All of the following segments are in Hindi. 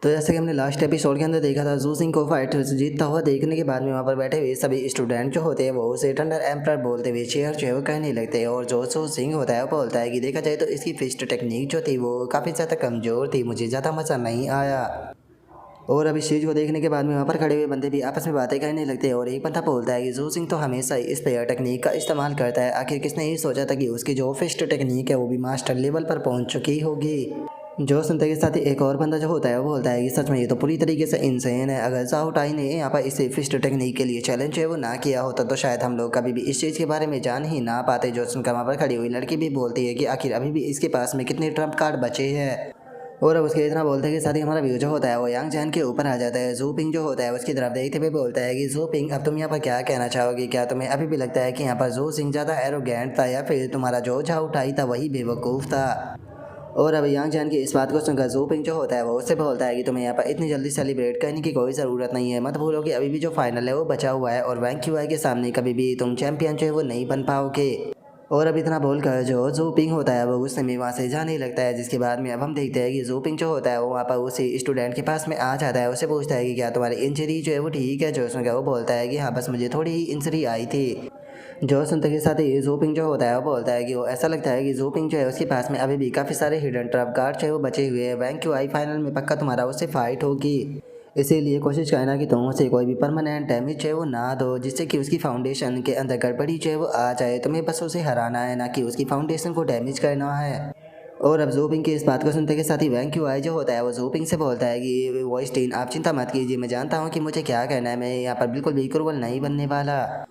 तो जैसे कि हमने लास्ट एपिसोड के अंदर देखा था, जू सिंह को फाइट जीतता हुआ देखने के बाद में वहाँ पर बैठे हुए सभी स्टूडेंट जो होते हैं वो उसे थंडर एम्परर बोलते हुए चेयर जो है वो कहने लगते हैं। और जो जू सिंह होता है वो बोलता है कि देखा जाए तो इसकी फिस्ट टेक्निक जो थी वो काफ़ी ज़्यादा कमज़ोर थी, मुझे ज़्यादा मज़ा नहीं आया। और अब इस चीज़ को देखने के बाद में वहाँ पर खड़े हुए बंदे भी आपस में बातें करने लगते हैं। और एक बंदा बोलता है कि जू सिंह तो हमेशा इस पेयर टेक्निक का इस्तेमाल करता है, आखिर किसने ये सोचा था कि उसकी जो फिस्ट टेक्निक है वो भी मास्टर लेवल पर पहुँच चुकी होगी। जो सुनते के साथ ही एक और बंदा जो होता है वो बोलता है कि सच में ये तो पूरी तरीके से इंसेन है, अगर ज़ाओ टाई ने यहाँ पर इसे फिस्ट टेक्निक के लिए चैलेंज है वो ना किया होता तो शायद हम लोग कभी भी इस चीज़ के बारे में जान ही ना पाते। जो सुनकर वहाँ पर खड़ी हुई लड़की भी बोलती है कि आखिर अभी भी इसके पास में कितने ट्रम्प कार्ड बचे हैं। और अब उसके इतना बोलते हैं कि साथ ही हमारा व्यू जो होता है वो यांग जैन के ऊपर आ जाता है। जू पिंग जो होता है उसकी तरफ देखते हुए बोलता है कि जू पिंग अब तुम यहाँ पर क्या कहना चाहोगे, क्या तुम्हें अभी भी लगता है कि यहाँ पर जू सिंह ज़्यादा एरोगेंट था या फिर तुम्हारा जो झाऊ उठाई था वही बेवकूफ़ था। और अब यांग जैन की इस बात को सुनकर जू पिंग जो होता है वो उससे बोलता है कि तुम्हें यहाँ पर इतनी जल्दी सेलिब्रेट करने की कोई ज़रूरत नहीं है, मत भूलो कि अभी भी जो फाइनल है वो बचा हुआ है और वैंग क्यूआई के सामने कभी भी तुम चैंपियन जो है वो नहीं बन पाओगे। और अब इतना बोलकर जो जू पिंग होता है वो गुस्से में वहाँ से जाने लगता है, जिसके बाद में अब हम देखते हैं कि जू पिंग जो होता है वो वहाँ पर उसी स्टूडेंट के पास में आ जाता है। उससे पूछता है कि क्या तुम्हारी इंजरी जो है वो ठीक है। जो सुनकर वो बोलता है कि हाँ बस मुझे थोड़ी ही इंजरी आई थी। जो सुनते के साथ ही जू पिंग जो होता है वो बोलता है कि वो ऐसा लगता है कि जू पिंग जो है उसके पास में अभी भी काफ़ी सारे हिडन ट्रैप गार्ड जो है वो बचे हुए हैं। वैंग क्यूआई फाइनल में पक्का तुम्हारा उससे फाइट होगी, इसीलिए कोशिश करना कि तुम उसे कोई भी परमानेंट डैमेज जो है वो ना दो, जिससे कि उसकी फाउंडेशन के अंदर गड़बड़ी जो है वो आ जाए। तुम्हें बस उसे हराना है, ना कि उसकी फाउंडेशन को डैमेज करना है। और अब जू पिंग की इस बात को सुनते के साथ ही वैंग क्यूआई जो होता है वो जू पिंग से बोलता है कि वॉइस टीन आप चिंता मत कीजिए, मैं जानता हूँ कि मुझे क्या कहना है, मैं यहाँ पर बिल्कुल भी क्रूअल नहीं बनने वाला।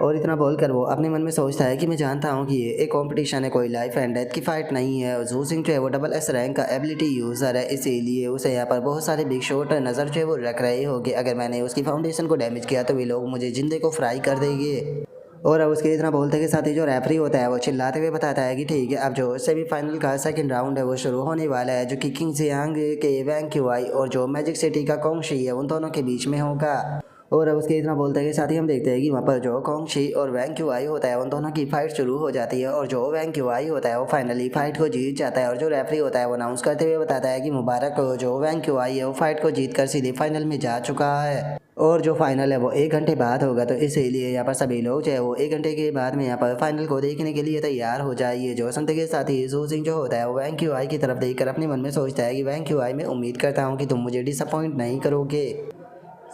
और इतना बोलकर वो अपने मन में सोचता है कि मैं जानता हूँ कि ये एक कंपटीशन है, कोई लाइफ एंड डेथ की फाइट नहीं है। और जू सिंह जो है वो डबल एस रैंक का एबिलिटी यूज़र है, इसीलिए उसे यहाँ पर बहुत सारे बिग शॉट नज़र जो है वो रख रहे होंगे। अगर मैंने उसकी फाउंडेशन को डैमेज किया तो वे लोग मुझे जिंदे को फ्राई कर देंगे। और अब उसके इतना बोलते के साथ ही जो रेफरी होता है वो चिल्लाते हुए बताता है कि ठीक है, अब जो सेमीफाइनल का सेकंड राउंड है वो शुरू होने वाला है, जो कि किंग जियांग के वैंग क्यूआई और जो मैजिक सिटी का कोंग शी है उन दोनों के बीच में होगा। और अब उसके इतना बोलते के साथ ही हम देखते हैं कि वहाँ पर जो कोंग शी और वैंग क्यूआई होता है उन दोनों की फाइट शुरू हो जाती है। और जो वैंग क्यूआई होता है वो फाइनली फाइट को जीत जाता है। और जो रेफरी होता है वो अनाउंस करते हुए बताता है कि मुबारक हो, जो वैंग क्यूआई है वो फाइट को जीत कर सीधे फाइनल में जा चुका है। और जो फाइनल है वो 1 घंटे बाद होगा, तो इसीलिए यहाँ पर सभी लोग जो है वो 1 घंटे के बाद में यहाँ पर फाइनल को देखने के लिए तैयार हो जाइए। जो सुनते के साथ ही जू सिंह जो होता है वो वैंग क्यूआई की तरफ देखकर अपने मन में सोचता है कि वैंग क्यूआई मैं उम्मीद करता हूँ कि तुम मुझे डिसअपॉइंट नहीं करोगे।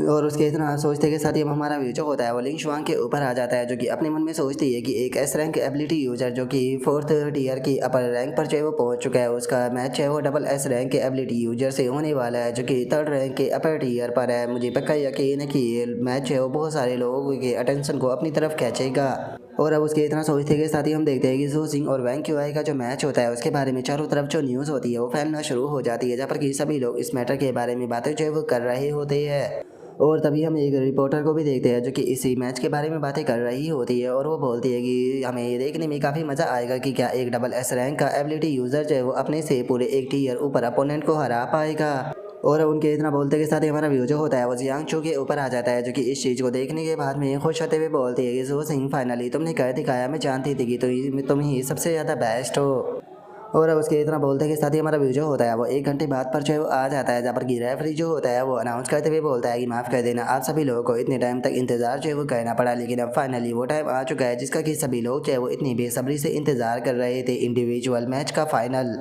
और उसके इतना सोचते के साथ ही अब हमारा व्यू जो होता है वो लिंग शुआंग के ऊपर आ जाता है, जो कि अपने मन में सोचती है कि एक एस रैंक एबिलिटी यूजर जो कि 4th टीयर की अपर रैंक पर जो है वो पहुंच चुका है, उसका मैच है वो डबल एस रैंक के एबिलिटी यूजर से होने वाला है, जो कि 3rd रैंक के अपर टीयर पर है। मुझे पक्का यकीन है कि ये मैच है वो बहुत सारे लोगों के अटेंशन को अपनी तरफ खींचेगा। और अब उसके इतना सोचते के साथ ही हम देखते हैं कि जू सिंह और वैंग क्यूआई का जो मैच होता है उसके बारे में चारों तरफ जो न्यूज़ होती है वो फैलना शुरू हो जाती है, जहाँ पर कि सभी लोग इस मैटर के बारे में बातें जो है वो कर रहे होते हैं। और तभी हम एक रिपोर्टर को भी देखते हैं जो कि इसी मैच के बारे में बातें कर रही होती है। और वो बोलती है कि हमें ये देखने में काफ़ी मज़ा आएगा कि क्या एक डबल एस रैंक का एबिलिटी यूज़र जो है वो अपने से पूरे एक टीयर ऊपर अपोनेंट को हरा पाएगा। और उनके इतना बोलते के साथ ही हमारा व्यू जो होता है वो जियांग चू के ऊपर आ जाता है, जो कि इस चीज़ को देखने के बाद में खुश होते हुए बोलती है कि जू सिंह फाइनली तुमने कर दिखाया, मैं जानती थी कि तुम ही सबसे ज़्यादा बेस्ट हो। और अब उसके इतना बोलते के साथ ही हमारा व्यू जो होता है वो 1 घंटे बाद पर जो है वो आ जाता है, जहाँ पर कि रेफरी जो होता है वो अनाउंस करते हुए बोलता है कि माफ़ कर देना, आप सभी लोगों को इतने टाइम तक इंतजार जो है वो करना पड़ा, लेकिन अब फाइनली वो टाइम आ चुका है जिसका कि सभी लोग जो है वो इतनी बेसब्री से इंतज़ार कर रहे थे, इंडिविजुअल मैच का फाइनल।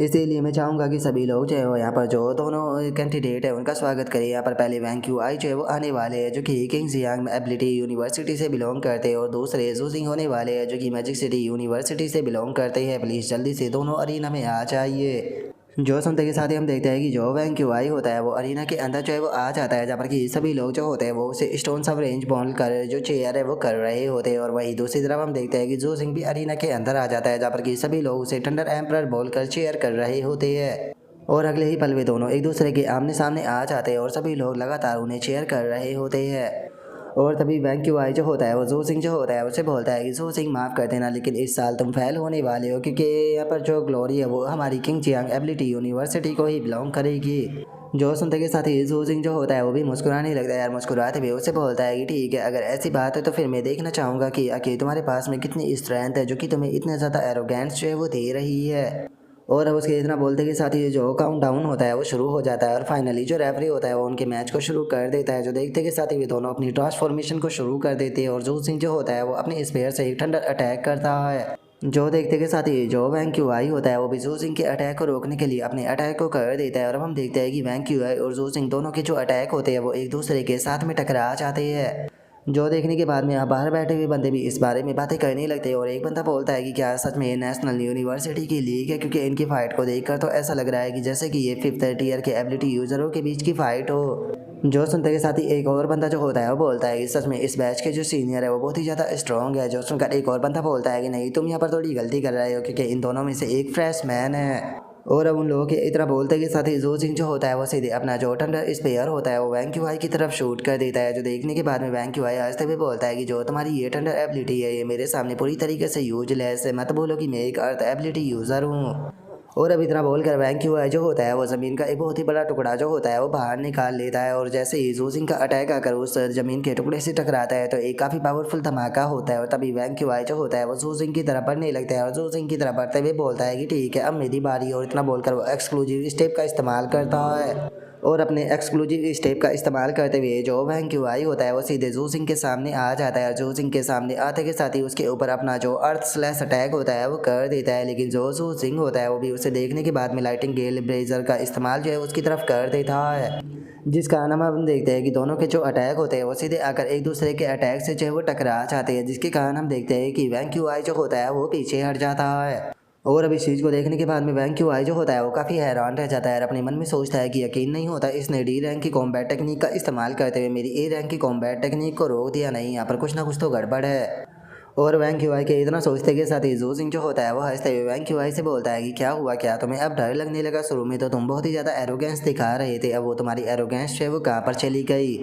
इसीलिए मैं चाहूँगा कि सभी लोग जो है वो यहाँ पर जो दोनों कैंडिडेट है उनका स्वागत करें। यहाँ पर पहले वैंग क्यूआई जो है वो आने वाले हैं, जो कि किंग जियांग एबिलिटी यूनिवर्सिटी से बिलोंग करते हैं, और दूसरे जू सिंह होने वाले हैं जो कि मैजिक सिटी यूनिवर्सिटी से बिलोंग करते हैं। प्लीज़ जल्दी से दोनों अरीना में आ जाइए। जो सुनते के साथ ही हम देखते हैं कि जो वैंग क्यूआई होता है वो अरीना के अंदर जो है वो आ जाता है, जहाँ पर कि सभी लोग जो होते हैं वो उसे स्टोन सब रेंज बॉल कर जो चेयर है वो कर रहे होते हैं। और वही दूसरी तरफ हम देखते हैं कि जू सिंह भी अरीना के अंदर आ जाता है, जहाँ पर कि सभी लोग उसे थंडर एम्परर बोल कर चेयर कर रहे होते हैं। और अगले ही पल वे दोनों एक दूसरे के आमने सामने आ जाते हैं और सभी लोग लगातार उन्हें चेयर कर रहे होते हैं। और तभी वैंग क्यूआई जो होता है वो जू सिंह जो होता है उसे बोलता है कि जू सिंह माफ़ कर देना, लेकिन इस साल तुम फेल होने वाले हो, क्योंकि यहाँ पर जो ग्लोरी है वो हमारी किंग जियांग एबिलिटी यूनिवर्सिटी को ही बिलोंग करेगी। जो सुनते के साथ ही जू सिंह जो होता है वो भी मुस्कुराने लगता है यार, मुस्कुराते हुए उससे बोलता है कि ठीक है, अगर ऐसी बात है तो फिर मैं देखना चाहूँगा कि आखिर तुम्हारे पास में कितनी स्ट्रेंथ है जो कि तुम्हें इतना ज़्यादा एरोगेंस जो है वो दे रही है। और अब उसके इतना बोलते के साथ ही जो काउंट डाउन होता है वो शुरू हो जाता है और फाइनली जो रेफरी होता है वो उनके मैच को शुरू कर देता है। जो देखते के साथ ही वे दोनों अपनी ट्रांसफॉर्मेशन को शुरू कर देते हैं और जू सिंह जो होता है वो अपने स्पेयर से एक थंडर अटैक करता है। जो देखते के साथ ही जो वैंग क्यूआई होता है वो भी जू सिंह के अटैक को रोकने के लिए अपने अटैक को कर देता है। और अब हम देखते हैं कि वैंग क्यूआई और जू सिंह दोनों के जो अटैक होते हैं वो एक दूसरे के साथ में टकरा जाते हैं। जो देखने के बाद में यहाँ बाहर बैठे हुए बंदे भी इस बारे में बातें करने लगते हैं और एक बंदा बोलता है कि क्या सच में ये नेशनल यूनिवर्सिटी की लीग है, क्योंकि इनकी फाइट को देखकर तो ऐसा लग रहा है कि जैसे कि ये 5th ईयर के एबिलिटी यूजरों के बीच की फाइट हो। जो सुनते के साथ ही एक और बंदा जो होता है वो बोलता है कि सच में इस बैच के जो सीनियर है वो बहुत ही ज़्यादा स्ट्रॉन्ग है। जो सुनकर एक और बंदा बोलता है कि नहीं, तुम यहाँ पर थोड़ी गलती कर रहे हो, क्योंकि इन दोनों में से एक फ्रेश मैन है। और अब उन लोगों के इतना बोलते के साथ ही जू सिंह जो होता है वो सीधे अपना जो थंडर स्पेयर होता है वो वैंग क्यूआई की तरफ शूट कर देता है। जो देखने के बाद में वैंग क्यूआई हंसते हुए बोलता है कि जो तुम्हारी ये थंडर एबिलिटी है ये मेरे सामने पूरी तरीके से यूजलेस है, मत बोलो कि मैं एक अर्थ एबिलिटी यूज़र हूँ। और अब इतना बोलकर वैंग क्यूआई जो होता है वो ज़मीन का एक बहुत ही बड़ा टुकड़ा जो होता है वो बाहर निकाल लेता है। और जैसे ही जू सिंह का अटैक आकर उस ज़मीन के टुकड़े से टकराता है तो एक काफ़ी पावरफुल धमाका होता है और तभी वैंग क्यूआई जो होता है वो जू सिंह की तरफ बढ़ने लगता है और जू सिंह की तरफ बढ़ते हुए बोलता है कि ठीक है अब मेरी बारी। और इतना बोलकर वो एक्सक्लूसिव स्टेप का इस्तेमाल करता है और अपने एक्सक्लूसिव स्टेप का इस्तेमाल करते हुए जो वैंग क्यूआई होता है वो सीधे जू सिंह के सामने आ जाता है। जू सिंह के सामने आते के साथ ही उसके ऊपर अपना जो अर्थ स्लैश अटैक होता है वो कर देता है, लेकिन जो जू सिंह होता है वो भी उसे देखने के बाद में लाइटिंग गेल ब्लेजर का इस्तेमाल जो है उसकी तरफ कर देता है, जिस कारण हम देखते हैं कि दोनों के जो अटैक होते हैं वो सीधे आकर एक दूसरे के अटैक से जो है वो टकरा जाते हैं, जिसके कारण हम देखते हैं कि वैंग क्यूआई जो होता है वो पीछे हट जाता है। और अब इस चीज़ को देखने के बाद में वैंग क्यूआई जो होता है वो काफ़ी हैरान रह जाता है और अपने मन में सोचता है कि यकीन नहीं होता इसने डी रैंक की कॉम्बैट टेक्निक का इस्तेमाल करते हुए मेरी ए रैंक की कॉम्बैट टेक्निक को रोक दिया, नहीं यहाँ पर कुछ ना कुछ तो गड़बड़ है। और वैंग क्यूआई के इतना सोचते के साथ ही जू सिंह जो होता है वो हंसते हुए वैंग क्यूआई से बोलता है कि क्या हुआ, क्या तुम्हें अब डर लगने लगा? शुरू में तो तुम बहुत ही ज़्यादा एरोगेंस दिखा रहे थे, अब वो तुम्हारी एरोगेंस जो है वो कहाँ पर चली गई?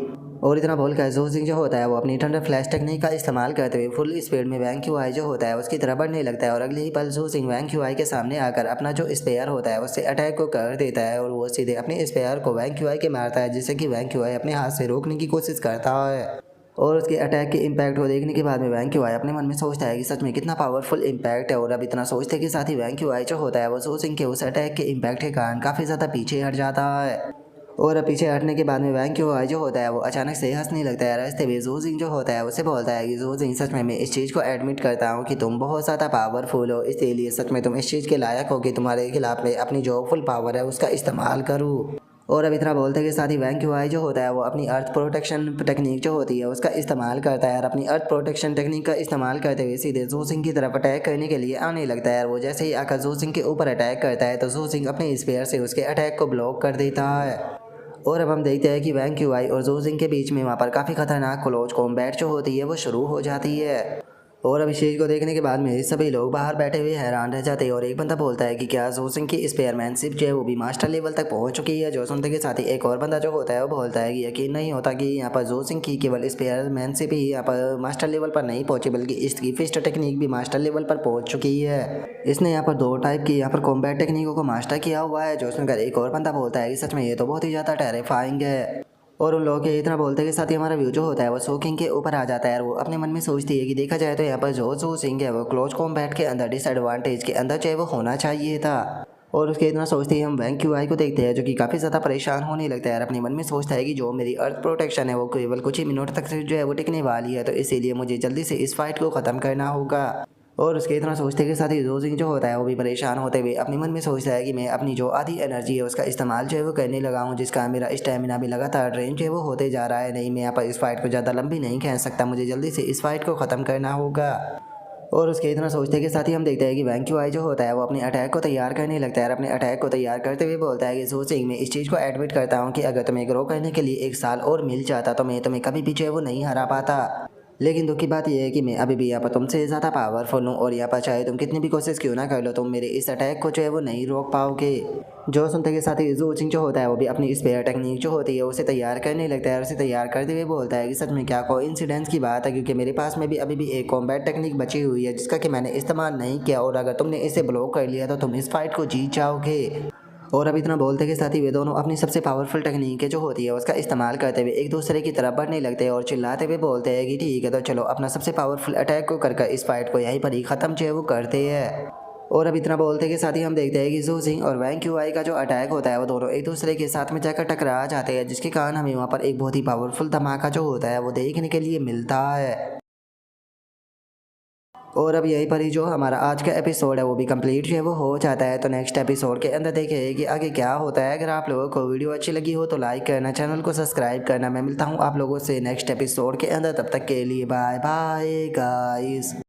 और इतना बोलकर जू सिंह जो होता है वो अपनी थंडर फ्लैश टेक्निक का इस्तेमाल करते हुए फुल स्पीड में वैंग क्यूआई जो होता है उसकी तरफ बढ़ने लगता है और अगले ही पल जू सिंह वैंग क्यूआई के सामने आकर अपना जो स्पेयर होता है उससे अटैक को कर देता है और वो सीधे अपने स्पेयर को वैंग क्यूआई के मारता है, जिससे कि वैंग क्यूआई अपने हाथ से रोकने की कोशिश करता है। और उसके अटैक के इम्पैक्ट को देखने के बाद में वैंग क्यूआई अपने मन में सोचता है कि सच में कितना पावरफुल इम्पैक्ट है। और अब इतना सोचते के साथ ही वैंग क्यूआई जो होता है वो जू सिंह के उस अटैक के इम्पैक्ट के कारण काफ़ी ज़्यादा पीछे हट जाता है। और अब पीछे हटने के बाद में वैंग क्यूआई जो होता है वो अचानक से हंसने लगता है। रास्ते में जू सिंह जो होता है उसे बोलता है कि जू सिंह सच में मैं इस चीज़ को एडमिट करता हूँ कि तुम बहुत ज़्यादा पावरफुल हो, इसीलिए सच में तुम इस चीज़ के लायक हो कि तुम्हारे खिलाफ में अपनी जो फुल पावर है उसका इस्तेमाल करूँ। और अब इतना बोलते के साथ ही वैंग क्यूआई जो होता है वो अपनी अर्थ प्रोटेक्शन टेक्निक जो होती है उसका इस्तेमाल करता है और अपनी अर्थ प्रोटेक्शन टेक्निक का इस्तेमाल करते हुए सीधे जू सिंह की तरफ अटैक करने के लिए आने लगता है। और वो जैसे ही आकर जू सिंह के ऊपर अटैक करता है तो जू सिंह अपने स्पेयर से उसके अटैक को ब्लॉक कर देता है। और अब हम देखते हैं कि वैंग क्यूआई और जू सिंह के बीच में वहाँ पर काफ़ी खतरनाक क्लोज कॉम्बैट जो होती है वो शुरू हो जाती है। और अब इस चीज़ को देखने के बाद में सभी लोग बाहर बैठे हुए हैरान रह जाते हैं और एक बंदा बोलता है कि क्या जू सिंह की स्पेयरमैनशिप जो है वो भी मास्टर लेवल तक पहुंच चुकी है। जो सुनते के साथ ही एक और बंदा जो होता है वो बोलता है कि यकीन नहीं होता कि यहाँ पर जू सिंह की केवल स्पेयरमैनशिप ही यहाँ पर मास्टर लेवल पर नहीं पहुंची, बल्कि इसकी फिस्ट टेक्निक भी मास्टर लेवल पर पहुँच चुकी है। इसने यहाँ पर 2 टाइप की यहाँ पर कॉम्बैट टेक्निकों को मास्टर किया हुआ है। जो सुनकर एक और बंदा बोलता है कि सच में ये तो बहुत ही ज़्यादा टेरिफाइंग है। और उन लोगों के इतना बोलते के साथ ही हमारा व्यू जो होता है वो सो किंग के ऊपर आ जाता है और वो अपने मन में सोचती है कि देखा जाए तो यहाँ पर जो जू सिंह है वो क्लोज कॉम्बैट के अंदर डिसएडवांटेज के अंदर चाहे वो होना चाहिए था। और उसके इतना सोचते ही हम वैंग क्यूआई को देखते हैं जो कि काफ़ी ज़्यादा परेशान होने लगता है और अपने मन में सोचता है कि जो मेरी अर्थ प्रोटेक्शन है वो केवल कुछ ही मिनट तक जो है वो टिकने वाली है, तो इसीलिए मुझे जल्दी से इस फाइट को ख़त्म करना होगा। और उसके इतना सोचते के साथ ही जू सिंह जो होता है वो भी परेशान होते हुए अपने मन में सोचता है कि मैं अपनी जो आधी एनर्जी है उसका इस्तेमाल जो है वो करने लगा हूँ, जिसका मेरा स्टेमिना भी लगातार ड्रेन जो है वो होते जा रहा है। नहीं, मैं यहाँ पर इस फाइट को ज़्यादा लंबी नहीं खींच सकता, मुझे जल्दी से इस फाइट को ख़त्म करना होगा। और उसके इतना सोचते के साथ ही हम देखते हैं कि वैंग क्यूआई जो होता है वो अपने अटैक को तैयार करने लगता है और अपने अटैक को तैयार करते हुए बोलता है कि जू सिंह मैं इस चीज़ को एडमिट करता हूँ कि अगर तुम्हें ग्रो करने के लिए 1 साल और मिल जाता तो मैं तुम्हें कभी भी जो है वो नहीं हरा पाता, लेकिन दुख की बात यह है कि मैं अभी भी यहाँ पर तुमसे ज़्यादा पावरफुल हूँ और यहाँ पर चाहे तुम कितनी भी कोशिश क्यों ना कर लो तुम मेरे इस अटैक को जो है वो नहीं रोक पाओगे। जो सुनते के साथ ही जू सिंह जो होता है वो भी अपनी स्पेयर टेक्निक जो होती है उसे तैयार करने लगता है और उसे तैयार करते हुए बोलता है कि सच में क्या कोइंसिडेंस की बात है, क्योंकि मेरे पास में भी अभी भी एक कॉम्बैट टेक्निक बची हुई है जिसका कि मैंने इस्तेमाल नहीं किया, और अगर तुमने इसे ब्लॉक कर लिया तो तुम इस फाइट को जीत जाओगे। और अब इतना बोलते के साथ ही वे दोनों अपनी सबसे पावरफुल टेक्निक जो होती है उसका इस्तेमाल करते हुए एक दूसरे की तरफ बढ़ने लगते हैं और चिल्लाते हुए बोलते हैं कि ठीक है तो चलो अपना सबसे पावरफुल अटैक को कर इस फाइट को यहीं पर ही ख़त्म जो है वो करते हैं। और अब इतना बोलते के साथ ही हम देखते हैं कि जू सिंह और वैंग क्यूआई का जो अटैक होता है वो दोनों एक दूसरे के साथ में जाकर टकरा जाते हैं, जिसके कारण हमें वहाँ पर एक बहुत ही पावरफुल धमाका जो होता है वो देखने के लिए मिलता है। और अब यहीं पर ही जो हमारा आज का एपिसोड है वो भी कंप्लीट जो है वो हो जाता है। तो नेक्स्ट एपिसोड के अंदर देखें कि आगे क्या होता है। अगर आप लोगों को वीडियो अच्छी लगी हो तो लाइक करना, चैनल को सब्सक्राइब करना। मैं मिलता हूँ आप लोगों से नेक्स्ट एपिसोड के अंदर, तब तक के लिए बाय बाय गाइस।